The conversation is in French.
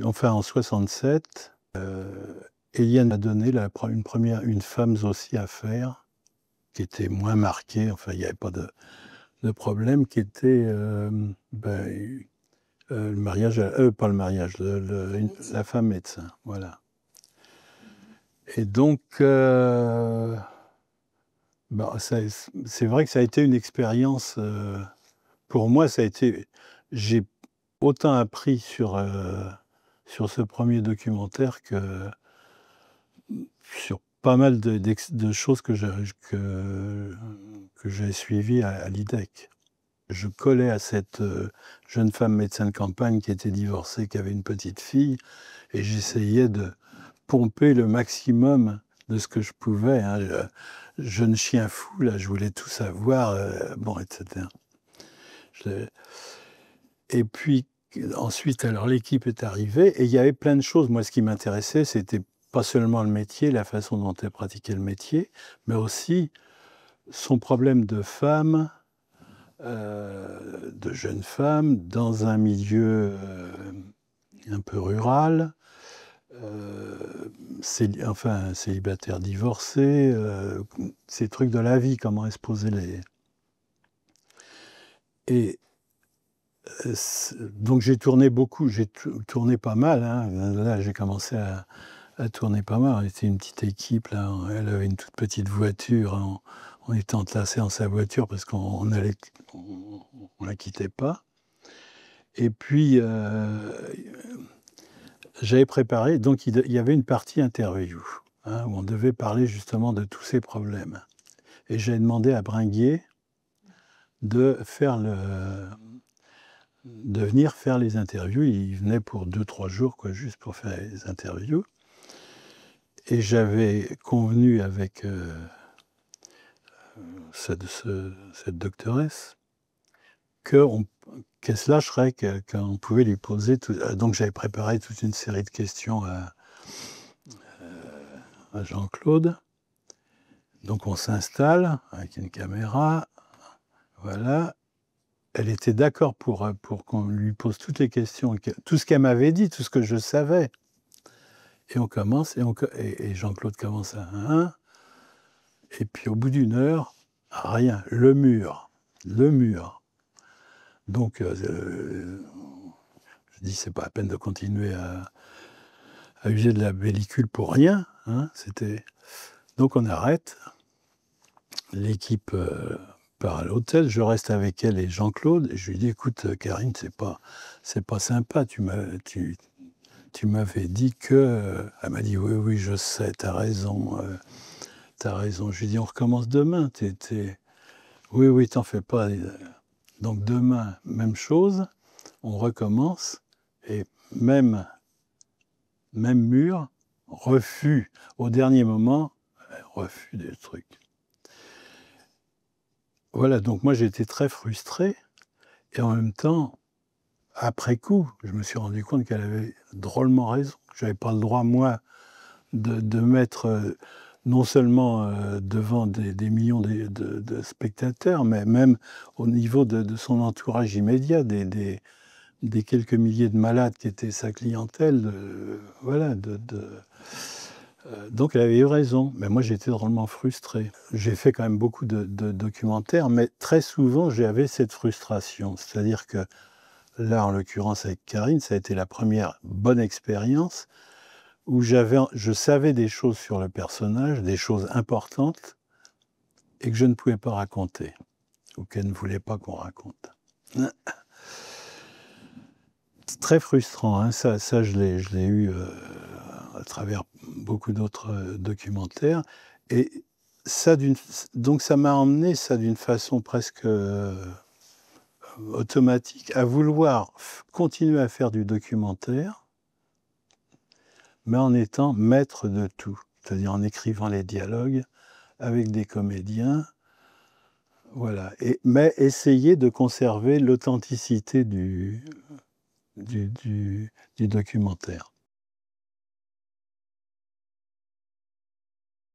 Enfin en 67, Eliane m'a donné une Femmes aussi à faire, qui était moins marquée, enfin il n'y avait pas de problème, qui était le mariage, pas le mariage, la femme médecin, voilà. Et donc, c'est vrai que ça a été une expérience, pour moi, j'ai autant appris sur ce premier documentaire que sur pas mal de choses que j'ai suivies à l'IDEC. Je collais à cette jeune femme médecin de campagne qui était divorcée, qui avait une petite fille, et j'essayais de pomper le maximum de ce que je pouvais, hein. Jeune chien fou, là, je voulais tout savoir, bon, etc. Et puis, ensuite, alors l'équipe est arrivée, et il y avait plein de choses. Moi, ce qui m'intéressait, c'était pas seulement le métier, la façon dont elle pratiquait le métier, mais aussi son problème de femme, de jeune femme, dans un milieu un peu rural, célibataire divorcé, ces trucs de la vie, comment elle se posait les... Et donc j'ai tourné beaucoup, j'ai tourné pas mal, hein. Là, j'ai commencé à tourner pas mal. On était une petite équipe, là. Elle avait une toute petite voiture. On était enlacés dans sa voiture parce qu'on la quittait pas. Et puis, j'avais préparé, donc il y avait une partie interview, hein, où on devait parler justement de tous ces problèmes. Et j'ai demandé à Bringuier de venir faire les interviews. Il venait pour 2-3 jours, quoi, juste pour faire les interviews. Et j'avais convenu avec cette doctoresse qu'elle se lâcherait, qu'on pouvait lui poser tout. Donc j'avais préparé toute une série de questions à Jean-Claude. Donc on s'installe avec une caméra, voilà. Elle était d'accord pour qu'on lui pose toutes les questions, tout ce qu'elle m'avait dit, tout ce que je savais. Et on commence, et Jean-Claude commence à un. Et puis au bout d'une heure, rien, le mur. Donc je dis, c'est pas la peine de continuer à user de la pellicule pour rien, hein. Donc on arrête. L'équipe part à l'hôtel, je reste avec elle et Jean-Claude, et je lui dis, écoute, Karine, c'est pas sympa, tu m'avais dit que... Elle m'a dit, oui, je sais, t'as raison. Je lui dis, on recommence demain. Oui, t'en fais pas. Donc demain, même chose, on recommence, et même mur, refus au dernier moment, refus des trucs. Voilà, donc moi j'étais très frustré, et en même temps, après coup, je me suis rendu compte qu'elle avait drôlement raison. Je n'avais pas le droit, moi, de mettre non seulement devant des millions de spectateurs, mais même au niveau de son entourage immédiat, des quelques milliers de malades qui étaient sa clientèle, voilà. Donc elle avait eu raison, mais moi j'étais drôlement frustré. J'ai fait quand même beaucoup de documentaires, mais très souvent j'avais cette frustration. C'est-à-dire que là, en l'occurrence avec Karine, ça a été la première bonne expérience où je savais des choses sur le personnage, des choses importantes, et que je ne pouvais pas raconter, ou qu'elle ne voulait pas qu'on raconte. C'est très frustrant, hein. Ça je l'ai eu à travers beaucoup d'autres documentaires. Et donc ça m'a emmené, ça, d'une façon presque automatique, à vouloir continuer à faire du documentaire, mais en étant maître de tout, c'est-à-dire en écrivant les dialogues avec des comédiens, voilà. Mais essayer de conserver l'authenticité du documentaire.